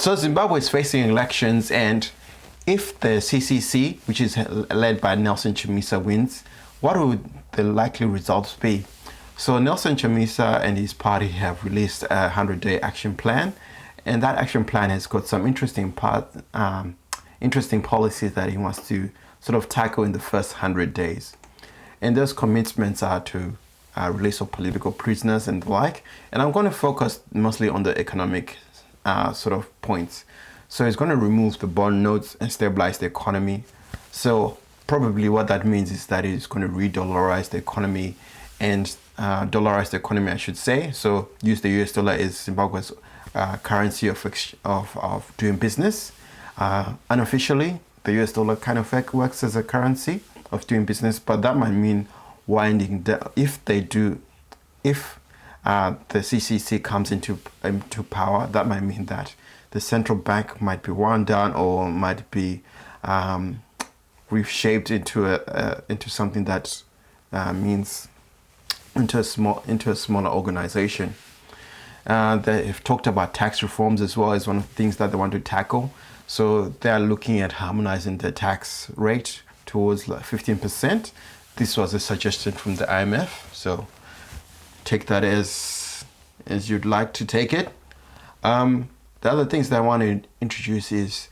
So Zimbabwe is facing elections, and if the CCC, which is led by Nelson Chamisa, wins, what would the likely results be? So Nelson Chamisa and his party have released a 100-day action plan, and that action plan has got some interesting policies that he wants to sort of tackle in the first 100 days. And those commitments are to release of political prisoners and the like. And I'm going to focus mostly on the economic sort of points. So it's going to remove the bond notes and stabilize the economy. So probably what that means is that it's going to re-dollarize the economy and dollarize the economy, I should say. So use the US dollar as Zimbabwe's currency of doing business. Unofficially, the US dollar kind of works as a currency of doing business, but that might mean winding down if the CCC comes into power. That might mean that the central bank might be wound down or might be reshaped into something that means into a smaller organization. They have talked about tax reforms as well as one of the things that they want to tackle. So they are looking at harmonizing the tax rate towards like 15%. This was a suggestion from the IMF. So take that as you'd like to take it. The other things that I want to introduce is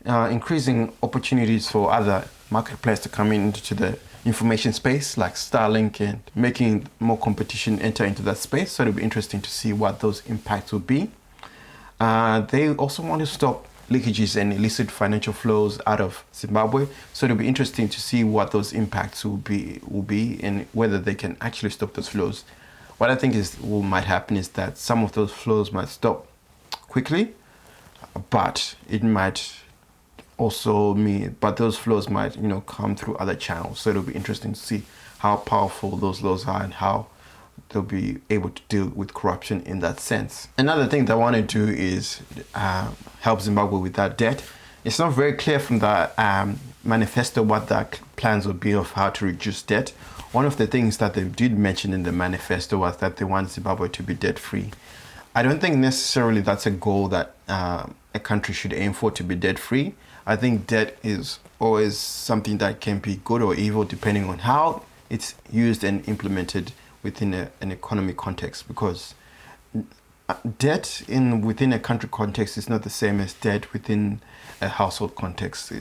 increasing opportunities for other marketplaces to come into the information space like Starlink, and making more competition enter into that space. So it'll be interesting to see what those impacts will be. They also want to stop leakages and illicit financial flows out of Zimbabwe. So it'll be interesting to see what those impacts will be and whether they can actually stop those flows. What I think is what might happen is that some of those flows might stop quickly, but it might also mean, but those flows might, come through other channels. So it'll be interesting to see how powerful those laws are and how they'll be able to deal with corruption in that sense. Another thing that I want to do is help Zimbabwe with that debt. It's not very clear from the manifesto what the plans will be of how to reduce debt. One of the things that they did mention in the manifesto was that they want Zimbabwe to be debt-free. I don't think necessarily that's a goal that a country should aim for, to be debt-free. I think debt is always something that can be good or evil depending on how it's used and implemented within an economic context, because debt within a country context is not the same as debt within a household context.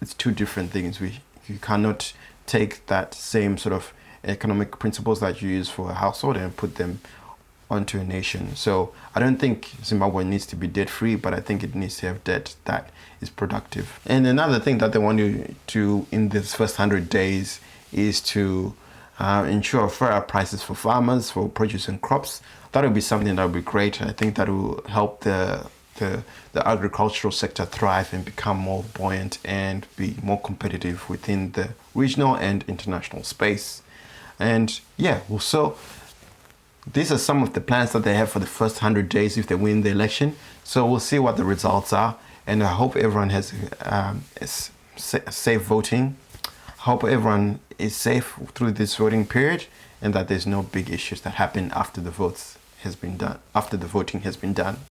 It's two different things. You cannot take that same sort of economic principles that you use for a household and put them onto a nation. So I don't think Zimbabwe needs to be debt-free, but I think it needs to have debt that is productive. And another thing that they want to do in this first 100 days is to ensure fairer prices for farmers, for produce and crops. That would be something that would be great. I think that will help the agricultural sector thrive and become more buoyant and be more competitive within the regional and international space. And yeah, so these are some of the plans that they have for the first 100 days if they win the election. So we'll see what the results are. And I hope everyone has safe voting. Hope everyone is safe through this voting period, and that there's no big issues that happen after the voting has been done.